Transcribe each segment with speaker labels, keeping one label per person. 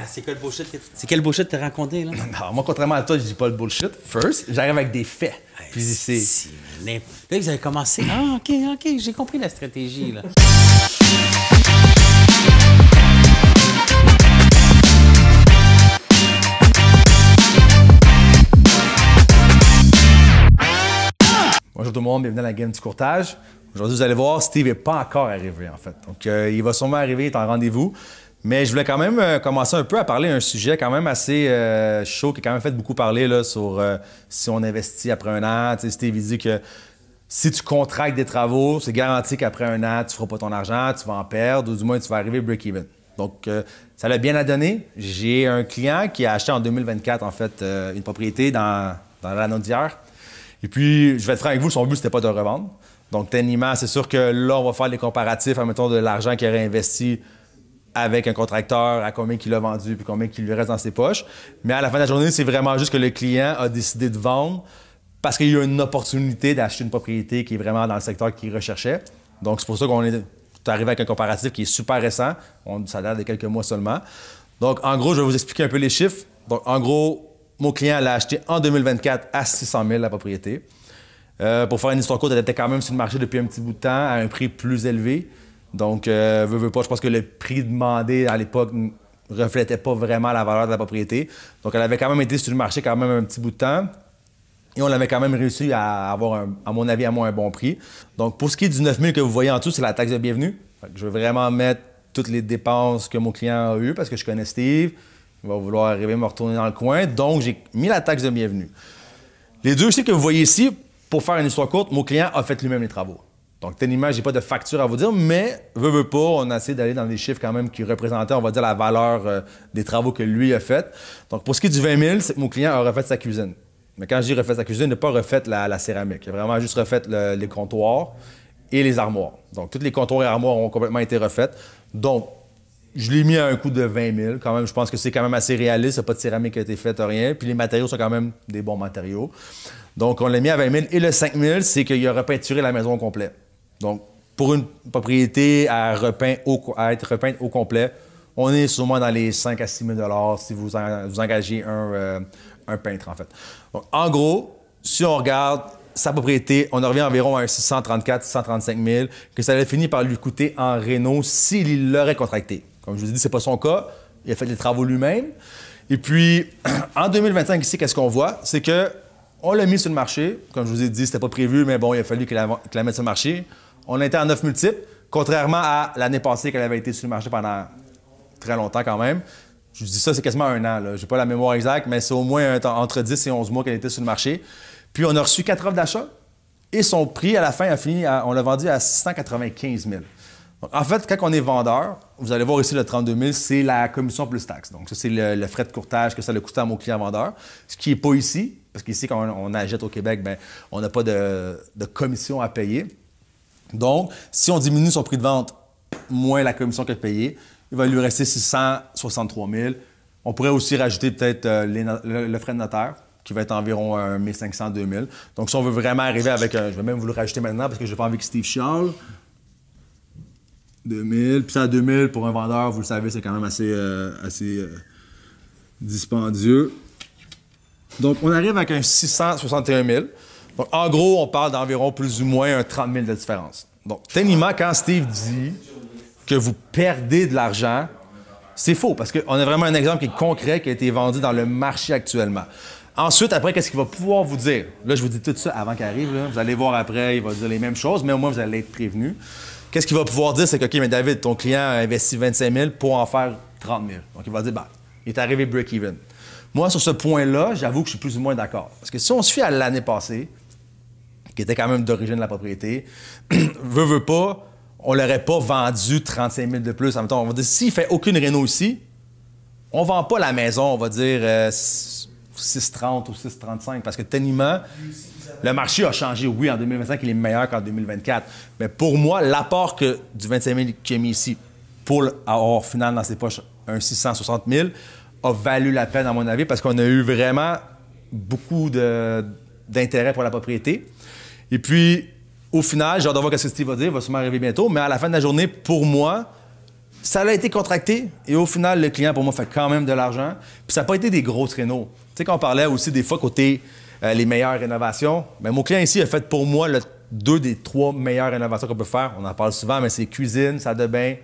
Speaker 1: c'est quoi le bullshit? C'est quel bullshit t'as raconté, là?
Speaker 2: Non, moi, contrairement à toi, je dis pas le bullshit. First, j'arrive avec des faits. Puis c'est...
Speaker 1: Là, vous avez commencé. Ah, OK, j'ai compris la stratégie, là.
Speaker 2: Bonjour tout le monde, bienvenue dans la game du courtage. Aujourd'hui, vous allez voir, Steve n'est pas encore arrivé, en fait. Donc, il va sûrement arriver, il est en rendez-vous. Mais je voulais quand même commencer un peu à parler d'un sujet quand même assez chaud, qui a quand même fait beaucoup parler là, sur si on investit après un an. Tu sais, Steve il dit que si tu contractes des travaux, c'est garanti qu'après un an, tu ne feras pas ton argent, tu vas en perdre, ou du moins, tu vas arriver break-even. Donc, ça l'a bien à donner. J'ai un client qui a acheté en 2024, en fait, une propriété dans la Naudière. Et puis, je vais être franc avec vous, son but, c'était pas de revendre. Donc, techniquement, c'est sûr que là, on va faire les comparatifs, admettons, de l'argent qu'il aurait investi avec un contracteur, à combien il a vendu, puis combien il lui reste dans ses poches. Mais à la fin de la journée, c'est vraiment juste que le client a décidé de vendre parce qu'il y a une opportunité d'acheter une propriété qui est vraiment dans le secteur qu'il recherchait. Donc, c'est pour ça qu'on est arrivé avec un comparatif qui est super récent. Ça date de quelques mois seulement. Donc, en gros, je vais vous expliquer un peu les chiffres. Donc, en gros, mon client l'a acheté en 2024 à 600 000 la propriété. Pour faire une histoire courte, elle était quand même sur le marché depuis un petit bout de temps à un prix plus élevé. Donc, veux pas, je pense que le prix demandé à l'époque ne reflétait pas vraiment la valeur de la propriété. Donc, elle avait quand même été sur le marché quand même un petit bout de temps. Et on avait quand même réussi à avoir, à mon avis, un bon prix. Donc, pour ce qui est du 9 000 que vous voyez en dessous, c'est la taxe de bienvenue. Je vais vraiment mettre toutes les dépenses que mon client a eues parce que je connais Steve. Il va vouloir arriver me retourner dans le coin. Donc, j'ai mis la taxe de bienvenue. Les deux chiffres que vous voyez ici, pour faire une histoire courte, mon client a fait lui-même les travaux. Donc, techniquement, je n'ai pas de facture à vous dire, mais veux pas, on a essayé d'aller dans des chiffres quand même qui représentaient, on va dire, la valeur des travaux que lui a fait. Donc, pour ce qui est du 20 000, c'est que mon client a refait sa cuisine. Mais quand je dis refait sa cuisine, il n'a pas refait la céramique. Il a vraiment juste refait les comptoirs et les armoires. Donc, tous les comptoirs et armoires ont complètement été refaits. Donc, je l'ai mis à un coût de 20 000. Quand même, je pense que c'est quand même assez réaliste. Il n'y a pas de céramique qui a été faite, rien. Puis les matériaux sont quand même des bons matériaux. Donc, on l'a mis à 20 000. Et le 5 000, c'est qu'il a repeinturé la maison au complet. Donc, pour une propriété à être repeinte au complet, on est sûrement dans les 5 à 6 000 si vous engagez un peintre, en fait. Donc, en gros, si on regarde sa propriété, on en revient environ à un 634 635 000 que ça allait finir par lui coûter en réno s'il l'aurait contracté. Comme je vous ai dit, c'est pas son cas. Il a fait les travaux lui-même. Et puis, en 2025, ici, qu'est-ce qu'on voit? C'est que on l'a mis sur le marché. Comme je vous ai dit, c'était pas prévu, mais bon, il a fallu qu'il la mette sur le marché. On a été en 9 multiples, contrairement à l'année passée qu'elle avait été sur le marché pendant très longtemps quand même. Je vous dis ça, c'est quasiment un an. Je n'ai pas la mémoire exacte, mais c'est au moins entre 10 et 11 mois qu'elle était sur le marché. Puis on a reçu 4 offres d'achat et son prix à la fin a fini, on l'a vendu à 695 000. Donc, en fait, quand on est vendeur, vous allez voir ici le 32 000, c'est la commission plus taxe. Donc ça, c'est le frais de courtage que ça a coûté à mon client vendeur, ce qui n'est pas ici, parce qu'ici, quand on achète au Québec, bien, on n'a pas de commission à payer. Donc, si on diminue son prix de vente moins la commission qu'il a payée, il va lui rester 663 000. On pourrait aussi rajouter peut-être le frais de notaire, qui va être environ 1 500 2 000. Donc, si on veut vraiment arriver avec je vais même vous le rajouter maintenant parce que je n'ai pas envie que Steve chiale. 2 000. Puis ça, à 2 000 pour un vendeur, vous le savez, c'est quand même assez dispendieux. Donc, on arrive avec un 661 000. Donc, en gros, on parle d'environ plus ou moins un 30 000 de différence. Donc, techniquement, quand Steve dit que vous perdez de l'argent, c'est faux parce qu'on a vraiment un exemple qui est concret qui a été vendu dans le marché actuellement. Ensuite, après, qu'est-ce qu'il va pouvoir vous dire? Là, je vous dis tout ça avant qu'il arrive. Là. Vous allez voir après, il va dire les mêmes choses, mais au moins, vous allez être prévenu. Qu'est-ce qu'il va pouvoir dire? C'est que, OK, mais David, ton client a investi 25 000 pour en faire 30 000. Donc, il va dire, bah, il est arrivé break-even. Moi, sur ce point-là, j'avoue que je suis plus ou moins d'accord. Parce que si on se fie à l'année passée, qui était quand même d'origine de la propriété, veut pas, on l'aurait pas vendu 35 000 de plus. En même temps, on va dire, s'il fait aucune réno ici, on vend pas la maison, on va dire 6,30 ou 6,35 parce que techniquement, le marché a changé. Oui, en 2025, il est meilleur qu'en 2024. Mais pour moi, l'apport du 25 000 qu'il a mis ici pour avoir au final dans ses poches un 660 000 a valu la peine, à mon avis, parce qu'on a eu vraiment beaucoup d'intérêt pour la propriété. Et puis, au final, j'ai hâte de voir ce que Steve va dire, il va sûrement arriver bientôt, mais à la fin de la journée, pour moi, ça a été contracté et au final, le client, pour moi, fait quand même de l'argent. Puis ça n'a pas été des grosses rénos. Tu sais, quand on parlait aussi des fois côté les meilleures rénovations, bien, mon client ici a fait pour moi 2 des 3 meilleures rénovations qu'on peut faire. On en parle souvent, mais c'est cuisine, salle de bain,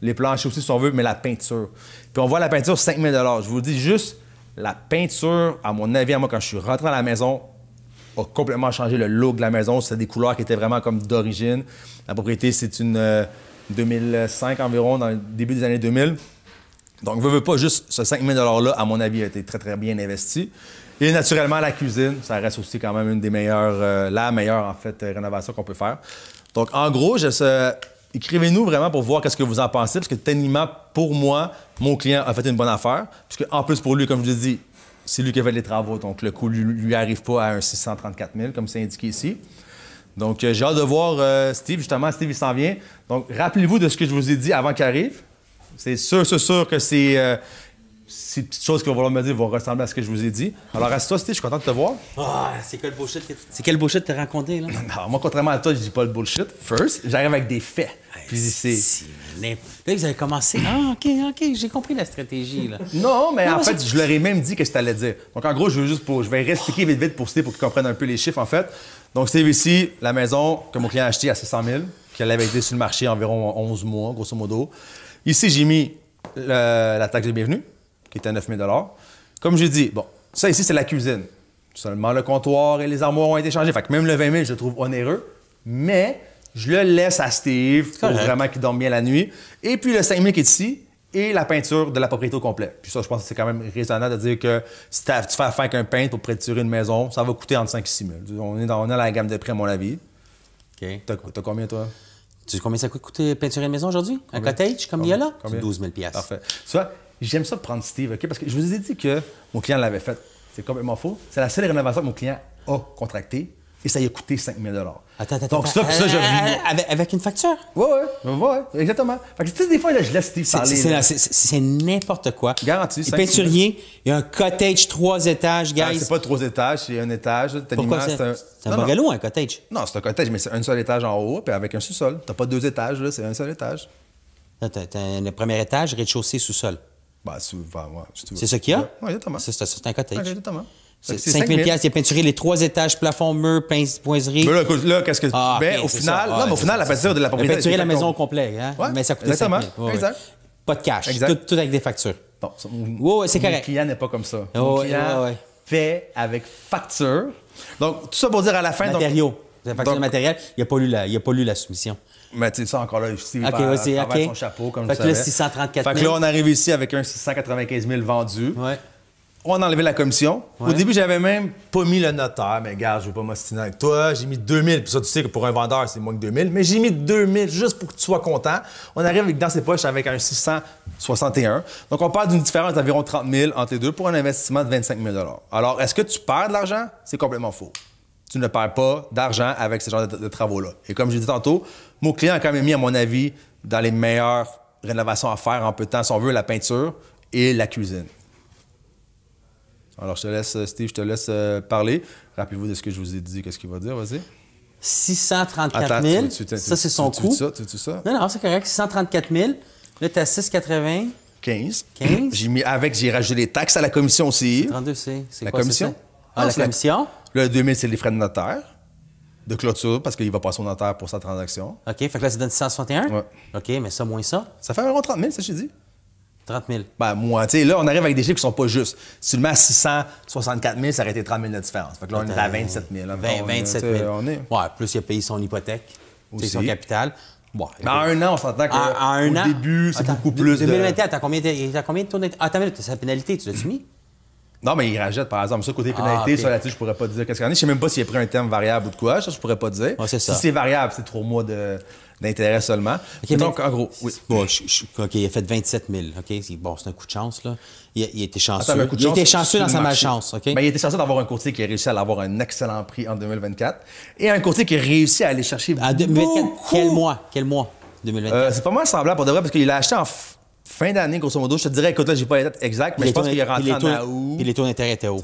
Speaker 2: les planchers aussi si on veut, mais la peinture. Puis on voit la peinture 5 000 $. Je vous dis juste, la peinture, à mon avis, à moi, quand je suis rentré à la maison, a complètement changé le look de la maison. C'était des couleurs qui étaient vraiment comme d'origine. La propriété, c'est une 2005 environ, dans le début des années 2000. Donc, veux pas juste ce 5 000 $-là, à mon avis, a été très, très bien investi. Et naturellement, la cuisine, ça reste aussi quand même une des meilleures, la meilleure, en fait, rénovation qu'on peut faire. Donc, en gros, écrivez-nous vraiment pour voir qu'est-ce que vous en pensez, parce que techniquement, pour moi, mon client a fait une bonne affaire. Puisque, en plus, pour lui, comme je vous ai dit, c'est lui qui a fait les travaux, donc le coût lui arrive pas à un 634 000 comme c'est indiqué ici. Donc, j'ai hâte de voir Steve. Justement, Steve, il s'en vient. Donc, rappelez-vous de ce que je vous ai dit avant qu'il arrive. C'est sûr que ces petites choses qu'il va vouloir me dire vont ressembler à ce que je vous ai dit. Alors, à toi, Steve, je suis content de te voir.
Speaker 1: Ah, c'est quel bullshit que t'as raconté, là?
Speaker 2: Non, moi, contrairement à toi, je dis pas le bullshit. First, j'arrive avec des faits. Puis c'est...
Speaker 1: Là, vous avez commencé. Ah, OK, j'ai compris la stratégie, là.
Speaker 2: Non, mais en fait, je leur ai même dit que je t'allais dire. Donc, en gros, je vais réexpliquer vite pour Steve pour qu'il comprenne un peu les chiffres, en fait. Donc, Steve, ici, la maison que mon client a achetée à 600 000, qu'elle avait été sur le marché environ 11 mois, grosso modo. Ici, j'ai mis la taxe de bienvenue, qui était à 9 000 $. Comme j'ai dit, bon, ça ici, c'est la cuisine. Seulement le comptoir et les armoires ont été changés. Fait que même le 20 000, je le trouve onéreux. Mais je le laisse à Steve pour vraiment qu'il dorme bien la nuit. Et puis le 5 000 qui est ici et la peinture de la propriété au complet. Puis ça, je pense que c'est quand même raisonnable de dire que si tu fais affaire avec un peintre pour peinturer une maison, ça va coûter entre 5 et 6 000. On est dans la gamme de prix, à mon avis.
Speaker 1: OK.
Speaker 2: T'as combien, toi?
Speaker 1: Tu sais combien ça coûte peinturer une maison aujourd'hui? Un cottage, comme il y a là? C'est 12 000 $.
Speaker 2: Parfait. Ça, j'aime ça prendre Steve, OK? Parce que je vous ai dit que mon client l'avait fait. C'est complètement faux. C'est la seule rénovation que mon client a contractée et ça lui a coûté 5 000 $.
Speaker 1: Attends.
Speaker 2: Donc, ça,
Speaker 1: avec une facture?
Speaker 2: Oui, exactement. Fait que, tu sais, des fois, là, je laisse Steve parler.
Speaker 1: C'est n'importe quoi.
Speaker 2: Garanti.
Speaker 1: Il peinturier, il y a un cottage 3 étages, guys.
Speaker 2: C'est pas 3 étages, c'est un étage.
Speaker 1: Pourquoi c'est un bungalow, un cottage?
Speaker 2: Non, c'est un cottage, mais c'est un seul étage en haut, puis avec un sous-sol. T'as pas 2 étages, là, c'est un seul étage.
Speaker 1: T'as le premier étage, rez-de-chaussée, sous-sol.
Speaker 2: Ben,
Speaker 1: c'est ça qu'il y a?
Speaker 2: Oui, exactement.
Speaker 1: C'est un cottage.
Speaker 2: Oui, exactement.
Speaker 1: C'est 5 000 $, il a peinturé les 3 étages, plafond, mur, poinzerie.
Speaker 2: Mais là, qu'est-ce que...
Speaker 1: Okay,
Speaker 2: au final, non, mais au final, la peinture de la propriété...
Speaker 1: Il a peinturé la maison au complet, hein?
Speaker 2: Ouais,
Speaker 1: Mais ça coûtait 5 000 $.
Speaker 2: Exact.
Speaker 1: Pas de cash, tout avec des factures.
Speaker 2: Non,
Speaker 1: c'est correct.
Speaker 2: Mon client n'est pas comme ça. Mon client fait avec facture. Donc, tout ça pour dire à la fin...
Speaker 1: Matériaux. La facture de matériel, il n'a pas lu la soumission.
Speaker 2: Mais tu sais, ça encore là, Steve
Speaker 1: travers
Speaker 2: son chapeau, comme
Speaker 1: fait que là, 634 000.
Speaker 2: Fait que là, on arrive ici avec un 695 000 vendu.
Speaker 1: Ouais.
Speaker 2: On a enlevé la commission.
Speaker 1: Ouais.
Speaker 2: Au début, j'avais même pas mis le notaire. Mais regarde, je veux pas m'ostiner avec toi. J'ai mis 2 000. Puis ça, tu sais que pour un vendeur, c'est moins que 2 000. Mais j'ai mis 2 000 juste pour que tu sois content. On arrive dans ses poches avec un 661. Donc, on parle d'une différence d'environ 30 000 entre les deux pour un investissement de 25 000 $. Alors, est-ce que tu perds de l'argent? C'est complètement faux. Tu ne perds pas d'argent avec ce genre de travaux-là. Et comme j'ai dit tantôt, mon client a quand même mis, à mon avis, dans les meilleures rénovations à faire en peu de temps, si on veut, la peinture et la cuisine. Alors, je te laisse, Steve, parler. Rappelez-vous de ce que je vous ai dit. Qu'est-ce qu'il va dire? Vas-y.
Speaker 1: 634 000. Ça, c'est son coût.
Speaker 2: Tu veux ça?
Speaker 1: Non, c'est correct. 634 000. Là, tu as 680.
Speaker 2: 15. J'ai rajouté les taxes à la commission aussi.
Speaker 1: 32, c'est
Speaker 2: la
Speaker 1: quoi,
Speaker 2: commission?
Speaker 1: La commission.
Speaker 2: Le 2000, c'est les frais de notaire, de clôture, parce qu'il va passer au notaire pour sa transaction.
Speaker 1: OK, fait que là, ça donne 661?
Speaker 2: Oui.
Speaker 1: OK, mais ça, moins ça?
Speaker 2: Ça fait environ 30 000, ça, je t'ai dit.
Speaker 1: 30 000.
Speaker 2: Ben, moi, tu sais, là, on arrive avec des chiffres qui sont pas justes. Si tu le mets à 664 000, ça aurait été 30 000 de différence. Fait que là, on est à 27 000.
Speaker 1: 27 000. Ouais, plus il a payé son hypothèque, son capital. Bon,
Speaker 2: mais en un an, on s'entend qu'au début, c'est beaucoup plus
Speaker 1: 2021, t'as combien de taux d'intérêt? Ah, t'as sa pénalité, tu l'as-tu mis?
Speaker 2: Non, mais il rajoute, par exemple, ça, côté pénalité, ça, là-dessus, je pourrais pas te dire qu'est-ce qu'il y en a. Je sais même pas s'il a pris un terme variable ou de quoi, ça, je pourrais pas te dire.
Speaker 1: Ouais, c'est ça.
Speaker 2: Si c'est variable, c'est 3 mois d'intérêt seulement.
Speaker 1: Okay,
Speaker 2: donc, en gros, oui.
Speaker 1: Bon, OK, il a fait 27 000, OK? Bon, c'est un coup de chance, là. Il était chanceux.
Speaker 2: Attends,
Speaker 1: il était chanceux dans sa malchance, OK?
Speaker 2: Ben, il était chanceux d'avoir un courtier qui a réussi à avoir un excellent prix en 2024 et un courtier qui a réussi à aller chercher
Speaker 1: en 2024, quel mois? 2024?
Speaker 2: C'est pas mal semblable pour de vrai, parce qu'il l'a acheté en fin d'année, grosso modo. Je te dirais, écoute, là, j'ai pas les dates exactes, mais je pense qu'il est rentré en août.
Speaker 1: Puis les taux d'intérêt étaient hauts.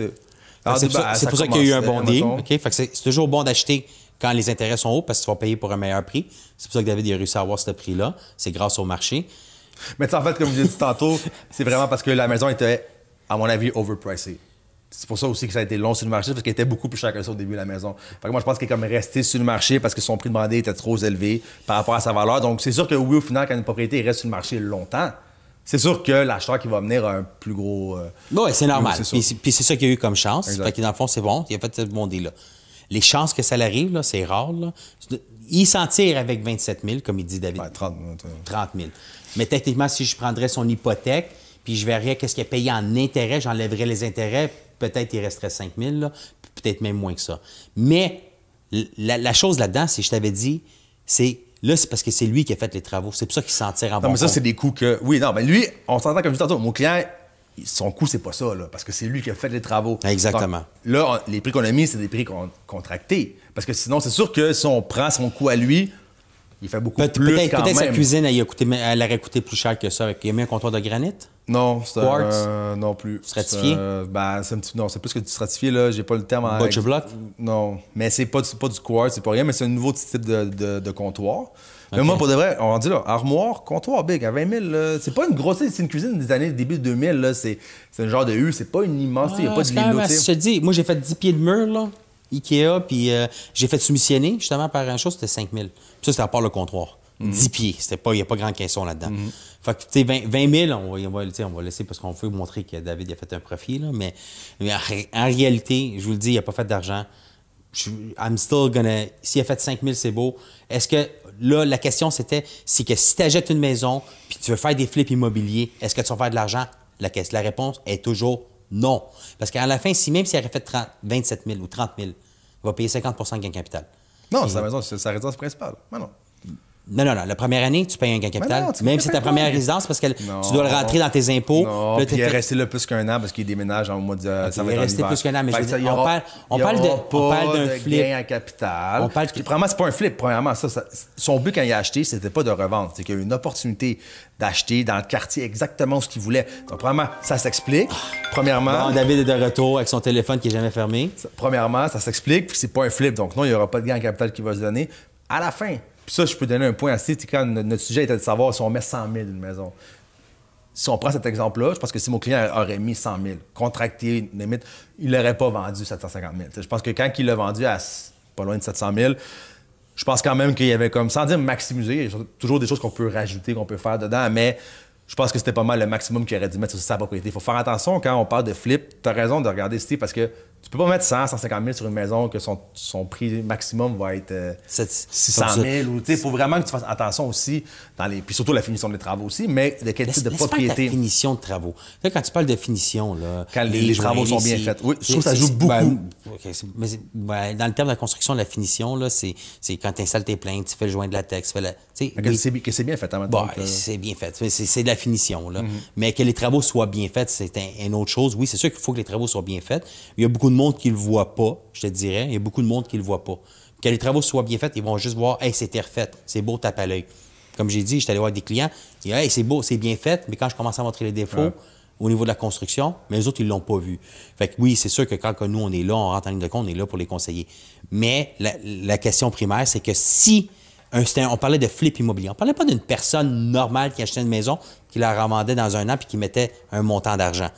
Speaker 2: C'est
Speaker 1: pour ça qu'il y a eu un bon deal. Okay? Fait que c'est toujours bon d'acheter quand les intérêts sont hauts parce que tu vas payer pour un meilleur prix. C'est pour ça que David a réussi à avoir ce prix-là. C'est grâce au marché.
Speaker 2: Mais en fait, comme je l'ai dit tantôt, c'est vraiment parce que la maison était, à mon avis, overpricée. C'est pour ça aussi que ça a été long sur le marché, parce qu'elle était beaucoup plus chère que ça au début de la maison. Fait que moi, je pense qu'elle est comme restée sur le marché parce que son prix demandé était trop élevé par rapport à sa valeur. Donc, c'est sûr que oui, au final, quand une propriété reste sur le marché longtemps, c'est sûr que l'acheteur qui va venir a un plus gros...
Speaker 1: Oui, c'est normal. Puis c'est ça qu'il y a eu comme chance. Fait que dans le fond, c'est bon. Il a fait ce bon deal-là. Les chances que ça l'arrive, là, c'est rare. Là. Il s'en tire avec 27 000, comme il dit David.
Speaker 2: Ouais, 30
Speaker 1: 000. Mais techniquement, si je prendrais son hypothèque, puis je verrais qu'est-ce qu'il a payé en intérêt, j'enlèverais les intérêts, peut-être il resterait 5 000, là, peut-être même moins que ça. Mais la chose là-dedans, c'est je t'avais dit, c'est parce que c'est lui qui a fait les travaux. C'est pour ça qu'il s'en tire en bon
Speaker 2: Non, mais ça,
Speaker 1: compte.
Speaker 2: c'est des coûts que... Oui, non, mais lui, on s'entend comme je dis tantôt, mon client, son coût, c'est pas ça, là, parce que c'est lui qui a fait les travaux.
Speaker 1: Exactement.
Speaker 2: Donc, là, les prix qu'on a mis, c'est des prix contractés. Parce que sinon, c'est sûr que si on prend son coût à lui, il fait beaucoup plus quand même.
Speaker 1: Peut-être sa cuisine, elle aurait coûté plus cher que ça. Il a mis un comptoir de granit?
Speaker 2: Non, c'est non plus.
Speaker 1: Stratifié?
Speaker 2: Non, c'est plus que du stratifié, là. J'ai pas le terme en...
Speaker 1: Butcher block?
Speaker 2: Non, mais c'est pas du quartz, c'est pas rien, mais c'est un nouveau type de comptoir. Mais moi, pour de vrai, on dit là, armoire, comptoir big, à 20 000, c'est pas une grosse... C'est une cuisine des années début 2000, là. C'est un genre de U, c'est pas une immense... Il n'y a pas de lino,
Speaker 1: je te dis, moi, j'ai fait 10 pieds de mur, là, Ikea, puis j'ai fait soumissionner, justement, par un chose, c'était 5 000. Puis ça, c'était à part le comptoir. 10 pieds. Il n'y a pas grand caisson là-dedans. Fait que, tu sais, 20 000, on va laisser parce qu'on veut montrer que David a fait un profit, là, mais en réalité, je vous le dis, il n'a pas fait d'argent. I'm still gonna... S'il a fait 5 000, c'est beau. Est-ce que... Là, la question, c'est que si tu achètes une maison puis tu veux faire des flips immobiliers, est-ce que tu vas faire de l'argent? La réponse est toujours non. Parce qu'à la fin, même s'il aurait fait 27 000 ou 30 000, il va payer 50 de gain capital.
Speaker 2: Non, c'est la maison, c'est sa résidence principale. Mais non.
Speaker 1: Non. La première année, tu payes un gain capital. Même si c'est ta première résidence, parce que tu dois le rentrer dans tes impôts.
Speaker 2: Non, puis il est resté là plus qu'un an parce qu'il déménage en mois de...
Speaker 1: ça va il est resté plus qu'un an, mais on parle d'un flip.
Speaker 2: Gain en capital. Premièrement, c'est pas un flip. Premièrement, son but quand il a acheté, c'était pas de revendre. C'est qu'il y a eu une opportunité d'acheter dans le quartier exactement ce qu'il voulait. Donc, premièrement, ça s'explique. Premièrement...
Speaker 1: Bon, David est de retour avec son téléphone qui n'est jamais fermé.
Speaker 2: Premièrement, ça s'explique, puis c'est pas un flip. Donc, non, il n'y aura pas de gain en capital qui va se donner. À la fin... Puis ça, je peux donner un point à Steve, quand notre sujet était de savoir si on met 100 000 une maison. Si on prend cet exemple-là, je pense que si mon client aurait mis 100 000, contracté, limite, il n'aurait pas vendu 750 000. Je pense que quand il l'a vendu à pas loin de 700 000, je pense quand même qu'il y avait comme, sans dire maximiser, il y a toujours des choses qu'on peut rajouter, qu'on peut faire dedans, mais je pense que c'était pas mal le maximum qu'il aurait dû mettre sur sa propriété. Il faut faire attention quand on parle de flip. Tu as raison de regarder Steve parce que tu peux pas mettre 100, 150 000 sur une maison que son prix maximum va être 600 000. Il faut vraiment que tu fasses attention aussi, puis surtout la finition des travaux aussi, mais de quel type de propriété.
Speaker 1: La finition de travaux. Là, quand tu parles de finition, là,
Speaker 2: quand les travaux sont bien faits. Oui, je trouve que ça joue beaucoup.
Speaker 1: Dans le terme de la construction, de la finition, là, c'est quand tu installes tes plaintes, tu fais le joint de latex.
Speaker 2: Que c'est bien fait, en même temps.
Speaker 1: C'est bien fait. C'est de la finition. Là. Mais que les travaux soient bien faits, c'est une autre chose. Oui, c'est sûr qu'il faut que les travaux soient bien faits. Il y a beaucoup de monde qui ne le voit pas, je te dirais. Il y a beaucoup de monde qui ne le voit pas. Que les travaux soient bien faits, ils vont juste voir « Hey, c'était refait. C'est beau, tape à l'œil. » Comme j'ai dit, j'étais allé voir des clients. Ils disent « Hey, c'est beau, c'est bien fait. » Mais quand je commence à montrer les défauts au niveau de la construction, mais les autres, ils ne l'ont pas vu. Fait que oui, c'est sûr que quand nous, on est là, on rentre en ligne de compte, on est là pour les conseiller. Mais la question primaire, c'est que si... on parlait de flip immobilier. On ne parlait pas d'une personne normale qui achetait une maison, qui la revendait dans un an puis qui mettait un montant d'argent.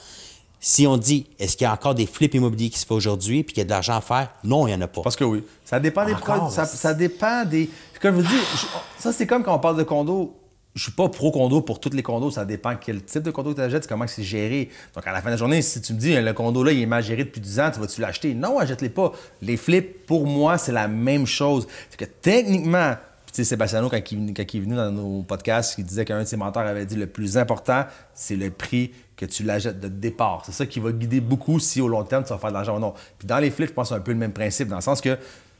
Speaker 1: Si on dit, est-ce qu'il y a encore des flips immobiliers qui se font aujourd'hui puis qu'il y a de l'argent à faire? Non, il n'y en a pas.
Speaker 2: Parce que oui. Ça dépend des produits. Ça dépend des... Comme je vous dis, ça, c'est comme quand on parle de condo. Je suis pas pro-condo pour tous les condos. Ça dépend quel type de condo tu achètes, comment c'est géré. Donc, à la fin de la journée, si tu me dis, le condo-là, il est mal géré depuis 10 ans, tu vas-tu l'acheter? Non, achète-les pas. Les flips, pour moi, c'est la même chose. C'est que techniquement... Tu sais, Sébastiano, quand il est venu dans nos podcasts, il disait qu'un de ses mentors avait dit le plus important, c'est le prix que tu l'achètes de départ. C'est ça qui va guider beaucoup si au long terme, tu vas faire de l'argent ou non. Puis dans les flips, je pense que c'est un peu le même principe, dans le sens que...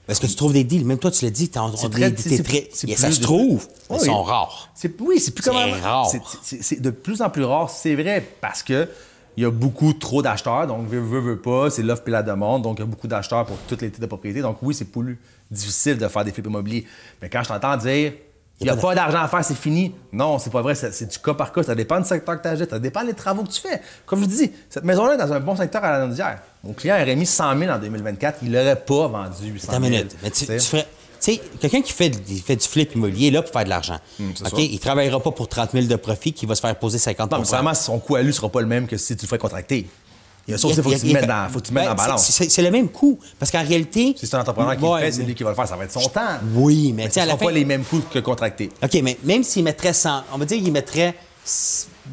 Speaker 1: Est-ce que tu trouves des deals? Même toi, tu l'as dit, ça se trouve, mais ils sont rares.
Speaker 2: Oui, c'est plus comme...
Speaker 1: C'est rare.
Speaker 2: C'est de plus en plus rare, c'est vrai, parce que il y a beaucoup trop d'acheteurs, donc veut pas, c'est l'offre et la demande, donc il y a beaucoup d'acheteurs pour tous les types de propriétés. Donc oui, c'est plus difficile de faire des flips immobiliers. Mais quand je t'entends dire il n'y a pas d'argent à faire, c'est fini. Non, c'est pas vrai, c'est du cas par cas. Ça dépend du secteur que tu achètes, ça dépend des travaux que tu fais. Comme je vous dis, cette maison-là est dans un bon secteur à la Naudière. Mon client aurait mis 100 000 en 2024, il n'aurait pas vendu 800 000.
Speaker 1: Attends une minute, mais tu ferais... sais, quelqu'un qui fait du flip immobilier là pour faire de l'argent. OK? Il ne travaillera pas pour 30 000 de profit qui va se faire poser 50
Speaker 2: Non, mais vraiment, son coût à lui ne sera pas le même que si tu le fais contracter. Il y a ça aussi, il faut que tu le mettes en balance.
Speaker 1: C'est le même coût. Parce qu'en réalité.
Speaker 2: Si c'est un entrepreneur qui le fait, c'est lui qui va le faire. Ça va être son temps.
Speaker 1: Oui, mais tu sais, à la fin.
Speaker 2: Ce ne sera pas les mêmes coûts que contracter.
Speaker 1: OK, mais même s'il mettrait 100, on va dire qu'il mettrait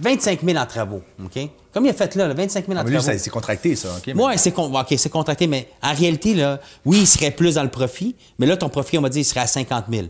Speaker 1: 25 000 en travaux. OK? Comme il a fait là 25 000 en travaux.
Speaker 2: Lui, c'est contracté, ça.
Speaker 1: Oui, c'est contracté, mais en réalité, là, oui, il serait plus dans le profit, mais là, ton profit, on va dire, il serait à 50 000.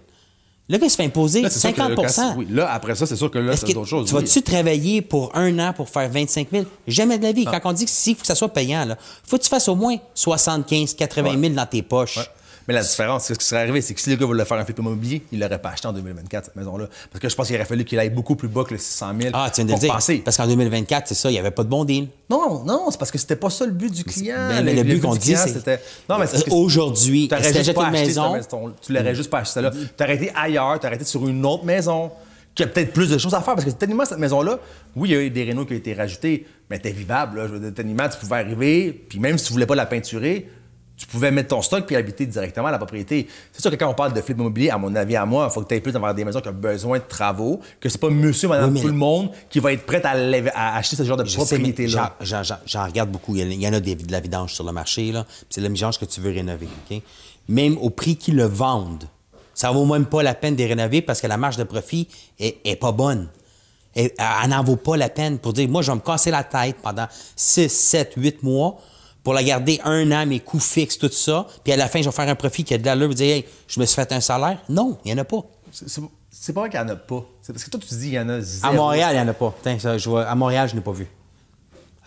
Speaker 1: Le gars, il se fait imposer là, 50
Speaker 2: oui, là, après ça, c'est sûr que là, c'est d'autres choses.
Speaker 1: Tu vas-tu travailler pour 1 an pour faire 25 000? Jamais de la vie. Quand on dit que s'il faut que ça soit payant, il faut que tu fasses au moins 75 80 000 dans tes poches.
Speaker 2: Ouais. Mais la différence, ce qui serait arrivé, c'est que si le gars voulait faire un flip immobilier, il l'aurait pas acheté en 2024, cette maison-là. Parce que je pense qu'il aurait fallu qu'il aille beaucoup plus bas que le 600 000
Speaker 1: Ah, tu viens de le dire.
Speaker 2: Passer.
Speaker 1: Parce qu'en 2024, c'est ça, il n'y avait pas de bon deal.
Speaker 2: Non, c'est parce que c'était pas ça le but du client.
Speaker 1: Mais le but qu'on dit, c'est...
Speaker 2: Non, mais c'est
Speaker 1: aujourd'hui,
Speaker 2: tu n'aurais
Speaker 1: juste
Speaker 2: pas
Speaker 1: une maison.
Speaker 2: Tu l'aurais juste pas acheté là. Tu aurais été ailleurs, tu aurais été sur une autre maison, qui a peut-être plus de choses à faire. Parce que techniquement, cette maison-là, oui, il y a eu des rénaux qui ont été rajoutés, mais elle était vivable. Là. Je veux dire, techniquement, tu pouvais arriver, puis même si tu voulais pas la peinturer, tu pouvais mettre ton stock puis habiter directement à la propriété. C'est sûr que quand on parle de flip immobilier, à mon avis, il faut que tu aies plus d'avoir des maisons qui ont besoin de travaux, que c'est pas monsieur, madame, tout le monde qui va être prêt à acheter ce genre de propriété-là.
Speaker 1: J'en regarde beaucoup. Il y en a de la vidange sur le marché. C'est de la vidange que tu veux rénover. Okay? Même au prix qu'ils le vendent, ça vaut même pas la peine de les rénover parce que la marge de profit est pas bonne. Elle n'en vaut pas la peine pour dire, moi, je vais me casser la tête pendant 6, 7, 8 mois pour la garder 1 an, mes coûts fixes, tout ça, puis à la fin, je vais faire un profit qui a de l'allure, dire, hey, je me suis fait un salaire. Non, il n'y en a pas.
Speaker 2: C'est pas vrai qu'il n'y en a pas. C'est parce que toi, tu dis qu'il y en a zéro.
Speaker 1: À Montréal, il n'y en a pas. À Montréal, je n'ai pas vu.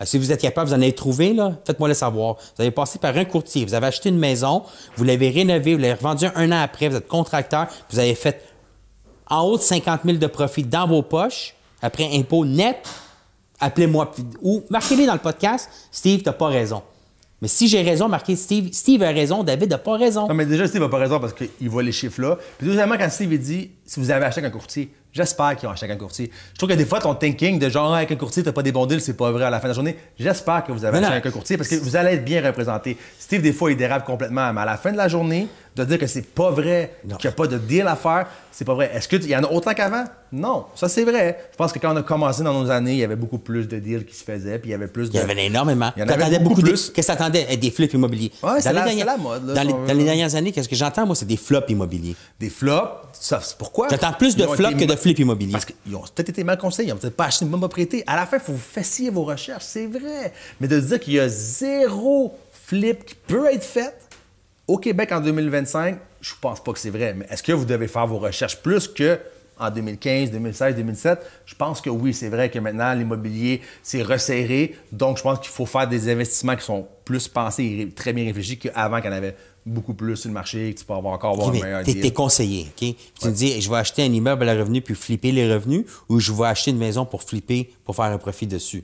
Speaker 1: Si vous êtes capable, vous en avez trouvé, là, faites-moi le savoir. Vous avez passé par un courtier, vous avez acheté une maison, vous l'avez rénovée, vous l'avez revendue 1 an après, vous êtes contracteur, vous avez fait en haut de 50 000 de profit dans vos poches, après impôt net, appelez-moi. Ou marquez-les dans le podcast, Steve, tu n'as pas raison. Mais si j'ai raison, marquez Steve a raison, David n'a pas raison.
Speaker 2: Non, mais déjà, Steve n'a pas raison parce qu'il voit les chiffres là. Puis deuxièmement, quand Steve dit si vous avez acheté avec un courtier, j'espère qu'ils ont acheté avec un courtier. Je trouve que des fois, ton thinking de genre avec un courtier, t'as pas des bons deals, c'est pas vrai à la fin de la journée. J'espère que vous avez acheté avec un courtier parce que vous allez être bien représenté. Steve, des fois, il dérape complètement, mais à la fin de la journée, de dire que c'est pas vrai, qu'il n'y a pas de deal à faire, c'est pas vrai. Est-ce qu'il y en a autant qu'avant? Non, ça c'est vrai. Je pense que quand on a commencé dans nos années, il y avait beaucoup plus de deals qui se faisaient, puis il y avait plus de...
Speaker 1: Il y avait énormément.
Speaker 2: Il y en avait beaucoup plus.
Speaker 1: Qu'est-ce que t'attendais? Des flips immobiliers.
Speaker 2: Ouais, c'est la mode. Là,
Speaker 1: dans les dernières années, qu'est-ce que j'entends, moi, c'est des flops immobiliers.
Speaker 2: Des flops? Ça, c'est pourquoi?
Speaker 1: J'entends plus de flops que de flips immobiliers.
Speaker 2: Parce qu'ils ont peut-être été mal conseillés, ils n'ont peut-être pas acheté une bonne propriété. À la fin, il faut que vous fassiez vos recherches, c'est vrai. Mais de dire qu'il y a zéro flip qui peut être fait au Québec en 2025, je pense pas que c'est vrai. Mais est-ce que vous devez faire vos recherches plus qu'en 2015, 2016, 2007? Je pense que oui, c'est vrai que maintenant, l'immobilier s'est resserré. Donc, je pense qu'il faut faire des investissements qui sont plus pensés et très bien réfléchis qu'avant, qu'il y en avait beaucoup plus sur le marché, que tu peux avoir un meilleur deal.
Speaker 1: T'es conseillé, OK? Tu me dis, je vais acheter un immeuble à revenu puis flipper les revenus ou je vais acheter une maison pour flipper, pour faire un profit dessus?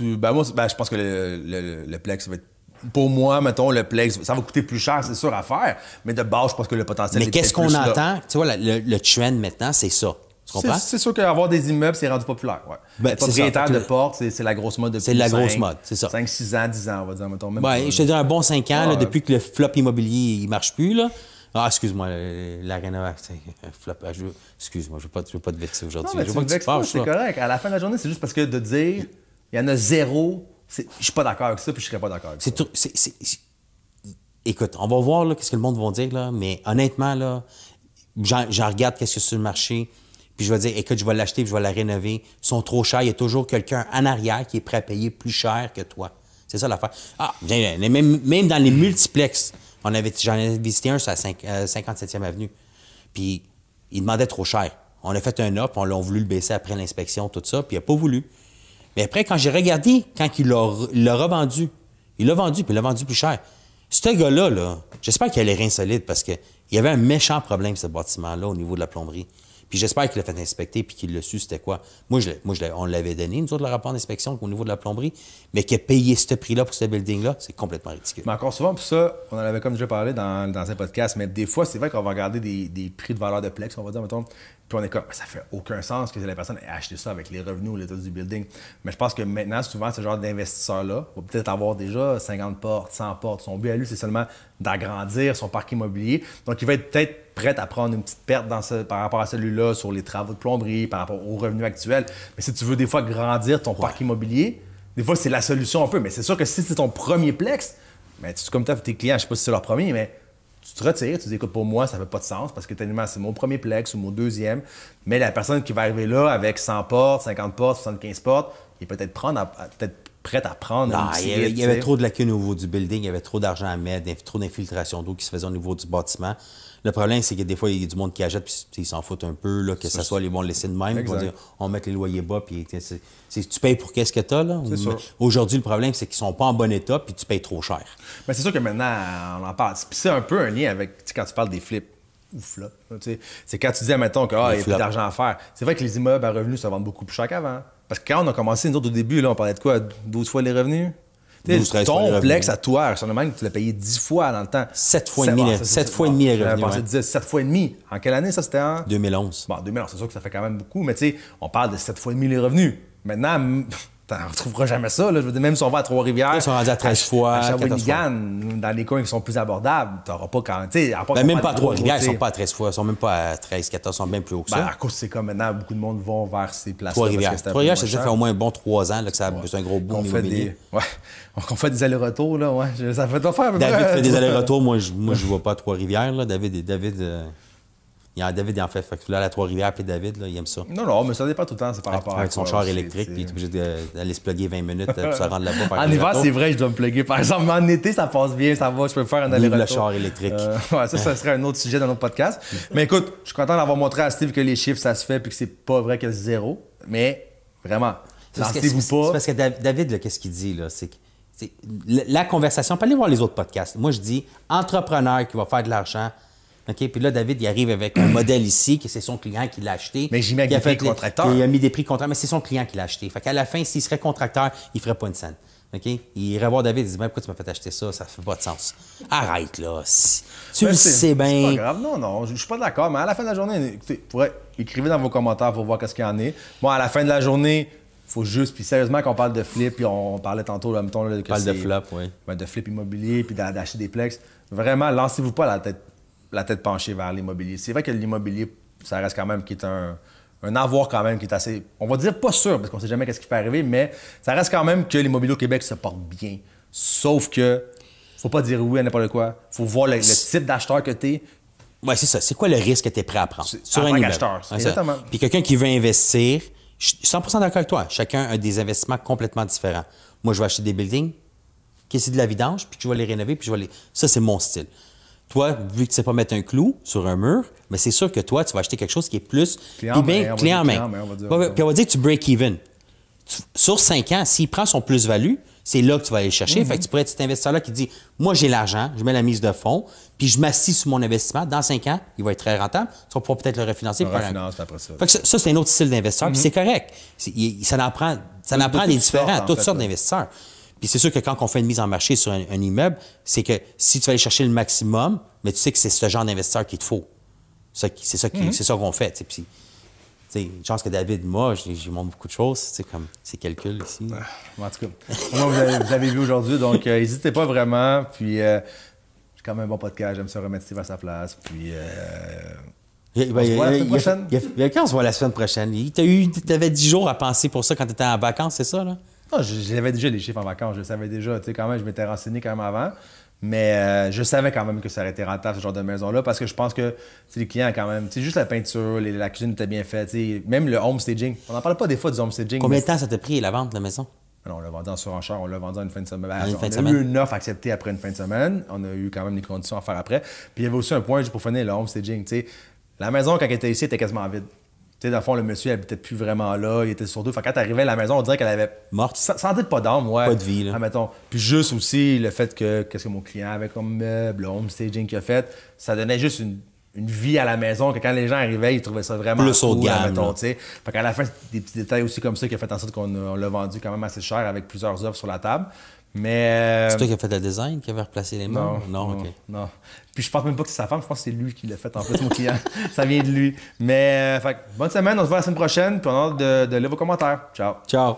Speaker 2: Moi, je pense que le Plex va être... Pour moi, mettons, le Plex, ça va coûter plus cher, c'est sûr, à faire, mais de base, je pense que le potentiel
Speaker 1: Mais qu'est-ce qu'on entend? Tu vois, le trend maintenant, c'est ça. Tu comprends?
Speaker 2: C'est sûr qu'avoir des immeubles, c'est rendu populaire. Ouais.
Speaker 1: Ben,
Speaker 2: propriétaire de porte, c'est la grosse mode depuis
Speaker 1: c'est la grosse mode, c'est ça.
Speaker 2: 5, 6 ans, 10 ans, on va dire. Mettons, même
Speaker 1: je te dis un bon 5 ans, là, depuis que le flop immobilier ne marche plus. Là. Ah, excuse-moi, la rénovation, flop. Excuse-moi, je ne veux pas te vexer aujourd'hui.
Speaker 2: Non, mais tu me vexes pas, c'est correct. À la fin de la journée, c'est juste parce que de dire il y en a zéro, je suis pas d'accord avec ça, puis je serais pas d'accord avec ça.
Speaker 1: Écoute, on va voir qu'est-ce que le monde va dire, là, mais honnêtement, là, j'en regarde qu'est-ce que c'est sur le marché, puis je vais dire, écoute, je vais l'acheter, puis je vais la rénover. Ils sont trop chers, il y a toujours quelqu'un en arrière qui est prêt à payer plus cher que toi. C'est ça l'affaire. Ah, même dans les multiplexes, j'en avais visité un sur la 57e avenue, puis il demandait trop cher. On a fait un offre, on l'a voulu le baisser après l'inspection, tout ça, puis il n'a pas voulu. Mais après, quand j'ai regardé, quand il l'a revendu, il l'a vendu, puis il l'a vendu plus cher. Ce gars-là, là, j'espère qu'il a les reins solides parce qu'il y avait un méchant problème, ce bâtiment-là, au niveau de la plomberie. Puis j'espère qu'il l'a fait inspecter puis qu'il l'a su, c'était quoi. On l'avait donné, nous autres, le rapport d'inspection au niveau de la plomberie, mais qu'il a payé ce prix-là pour ce building-là, c'est complètement ridicule.
Speaker 2: Mais encore souvent, pour ça, on en avait comme déjà parlé dans un podcast, mais des fois, c'est vrai qu'on va regarder des prix de valeur de Plex, on va dire, mettons, Puis on est comme, ça fait aucun sens que la personne ait acheté ça avec les revenus ou l'état du building. Mais je pense que maintenant, souvent, ce genre d'investisseur-là va peut-être avoir déjà 50 portes, 100 portes. Son but à lui, c'est seulement d'agrandir son parc immobilier. Donc, il va être peut-être prêt à prendre une petite perte par rapport à celui-là sur les travaux de plomberie, par rapport aux revenus actuels. Mais si tu veux des fois grandir ton parc immobilier, des fois, c'est la solution un peu. Mais c'est sûr que si c'est ton premier plex, mais comme tu as tes clients, je ne sais pas si c'est leur premier, mais tu te retires, tu dis écoute, pour moi, ça fait pas de sens parce que tellement c'est mon premier plex ou mon deuxième. Mais la personne qui va arriver là avec 100 portes, 50 portes, 75 portes, il est peut-être prête à prendre
Speaker 1: Non,
Speaker 2: une petite
Speaker 1: il y avait trop de lacunes au niveau du building, il y avait trop d'argent à mettre, trop d'infiltration d'eau qui se faisait au niveau du bâtiment. Le problème, c'est que des fois, il y a du monde qui achète, puis ils s'en foutent un peu, là, que ce soit, ils vont le laisser de même. Ils vont dire, on va mettre les loyers bas, puis tu payes pour qu'est-ce que tu as, là. Aujourd'hui, le problème, c'est qu'ils sont pas en bon état, puis tu payes trop cher.
Speaker 2: Mais c'est sûr que maintenant, on en parle. Puis c'est un peu un lien avec, quand tu parles des flips ou flops. C'est quand tu dis, admettons, qu'il n'y a plus d'argent à faire. C'est vrai que les immeubles à revenus se vendent beaucoup plus cher qu'avant. Parce que quand on a commencé, nous autres, au début, là, on parlait de quoi? 12 fois les revenus? Ton plex à toi, même, tu l'as payé 10 fois dans le temps.
Speaker 1: 7 fois et demi les revenus.
Speaker 2: Je pensais 7 fois et demi. En quelle année ça, c'était en
Speaker 1: 2011.
Speaker 2: Bon, 2011, c'est sûr que ça fait quand même beaucoup, mais tu sais, on parle de 7 fois et demi les revenus. Maintenant, on retrouveras jamais ça. Là. Je veux dire, même si on va à Trois-Rivières,
Speaker 1: ils sont rendus à 13 fois,
Speaker 2: à Shawinigan, dans les coins qui sont plus abordables, tu n'auras pas quand
Speaker 1: même pas à Trois-Rivières, ils ne sont pas à 13 fois, ils sont même pas à 13, 14, ils sont bien plus haut que ça.
Speaker 2: À cause, c'est comme maintenant, beaucoup de monde vont vers ces places-là.
Speaker 1: Trois-Rivières, ça fait au moins un bon 3 ans là, que ça a un gros boom immobilier.
Speaker 2: On fait des allers-retours, là, ouais. Ça fait faire.
Speaker 1: David fait des allers-retours, moi je ne vois pas à Trois-Rivières, là. David en fait là, à Trois-Rivières, puis David, là, il aime ça.
Speaker 2: Non, mais ça dépend tout le temps, c'est par rapport à
Speaker 1: avec son char électrique, puis il est obligé d'aller se plugger 20 minutes pour se rendre là-bas.
Speaker 2: En hiver, c'est vrai, je dois me plugger. Par exemple, en été, ça passe bien, ça va, je peux faire un aller-retour.
Speaker 1: Le char électrique.
Speaker 2: Ça serait un autre sujet dans notre podcast. Mais écoute, je suis content d'avoir montré à Steve que les chiffres, ça se fait, puis que c'est pas vrai que c'est zéro. Mais vraiment, lancez-vous pas.
Speaker 1: C'est parce que David, là, qu'est-ce qu'il dit, là? C'est la conversation, pas aller voir les autres podcasts. Moi, je dis entrepreneur qui va faire de l'argent. OK? Puis là, David, il arrive avec un modèle ici, que c'est son client qui l'a acheté.
Speaker 2: Mais j'y mets des prix contracteurs.
Speaker 1: Il a mis des prix contracteurs, mais c'est son client qui l'a acheté. Fait qu'à la fin, s'il serait contracteur, il ne ferait pas une scène. OK? Il irait voir David, il dit, pourquoi tu m'as fait acheter ça? Ça fait pas de sens. Arrête, là. Tu le sais bien.
Speaker 2: C'est pas grave. Non, je suis pas d'accord. Mais à la fin de la journée, écoutez, écrivez dans vos commentaires pour voir qu'est-ce qu'il y en a. Bon, à la fin de la journée, faut juste, puis sérieusement, qu'on parle de flip, puis on parlait tantôt, là, mettons, là,
Speaker 1: que parle de flop, oui.
Speaker 2: De flip immobilier, puis d'acheter des plex. Vraiment, lancez-vous pas la tête penchée vers l'immobilier. C'est vrai que l'immobilier, ça reste quand même qui est un avoir quand même qui est assez, on va dire pas sûr, parce qu'on sait jamais qu'est-ce qui peut arriver, mais ça reste quand même que l'immobilier au Québec se porte bien. Sauf que, faut pas dire oui à n'importe quoi. Faut voir le type d'acheteur que tu es.
Speaker 1: Oui, c'est ça. C'est quoi le risque que tu es prêt à prendre sur un immeuble?
Speaker 2: Acheteur, exactement.
Speaker 1: Puis quelqu'un qui veut investir, je suis 100% d'accord avec toi. Chacun a des investissements complètement différents. Moi, je vais acheter des buildings, qui c'est de la vidange, puis je vais les rénover, puis ça, c'est mon style. Toi, vu que tu ne sais pas mettre un clou sur un mur, mais c'est sûr que toi, tu vas acheter quelque chose qui est plus
Speaker 2: clé en main.
Speaker 1: Puis on va dire que tu break-even. Sur 5 ans, s'il prend son plus-value, c'est là que tu vas aller chercher. Fait que tu pourrais être cet investisseur-là qui dit, moi, j'ai l'argent, je mets la mise de fonds, puis je m'assis sur mon investissement. Dans 5 ans, il va être très rentable. Tu vas pouvoir peut-être le refinancer.
Speaker 2: Après ça.
Speaker 1: Fait que ça, c'est un autre style d'investisseur, puis c'est correct. Ça en prend des différents, toutes sortes d'investisseurs. Puis c'est sûr que quand on fait une mise en marché sur un immeuble, c'est que si tu vas aller chercher le maximum, mais tu sais que c'est ce genre d'investisseur qu'il te faut. C'est ça qu'on fait. Puis, une chance que David, moi, j'y montre beaucoup de choses, comme ses calculs ici.
Speaker 2: En tout cas, vous avez vu aujourd'hui, donc n'hésitez pas vraiment. Puis, j'ai quand même un bon podcast, j'aime ça remettre Steve à sa place. Puis, on se voit la semaine prochaine.
Speaker 1: Quand on se voit la semaine prochaine? Tu avais 10 jours à penser pour ça quand tu étais en vacances, c'est ça, là?
Speaker 2: Non, j'avais déjà les chiffres en vacances, je le savais déjà. Tu sais, quand même, je m'étais renseigné quand même avant. Mais je savais quand même que ça aurait été rentable, ce genre de maison-là, parce que je pense que les clients, quand même, juste la peinture, la cuisine était bien faite, même le homestaging. On n'en parle pas des fois du homestaging.
Speaker 1: Combien de temps ça t'a pris la vente de la maison?
Speaker 2: Non, on l'a vendu en surenchère, on l'a vendu en une fin de semaine. On a eu une offre acceptée après une fin de semaine. On a eu quand même des conditions à faire après. Puis il y avait aussi un point, juste pour finir, le homestaging. La maison, quand elle était ici, était quasiment vide. Tu sais, dans le fond, le monsieur, il n'habitait plus vraiment là, il était sur deux. Fait quand tu arrivais à la maison, on dirait qu'elle avait.
Speaker 1: Morte.
Speaker 2: Sentait pas d'âme, ouais.
Speaker 1: Pas de vie, là.
Speaker 2: Admettons. Puis juste aussi, le fait que, qu'est-ce que mon client avait comme meuble, le homestaging qu'il a fait, ça donnait juste une vie à la maison, que quand les gens arrivaient, ils trouvaient ça vraiment
Speaker 1: plus haut de gamme.
Speaker 2: Admettons, tu sais. Fait qu'à la fin, c'est des petits détails aussi comme ça qui a fait en sorte qu'on l'a vendu quand même assez cher avec plusieurs offres sur la table. Mais.
Speaker 1: C'est toi qui as fait le design, qui avait replacé les meubles? Non, OK.
Speaker 2: Non. Puis je pense même pas que c'est sa femme, je pense que c'est lui qui l'a fait en plus, mon client. Ça vient de lui. Mais, bonne semaine, on se voit la semaine prochaine, puis on a hâte de lire vos commentaires. Ciao.
Speaker 1: Ciao.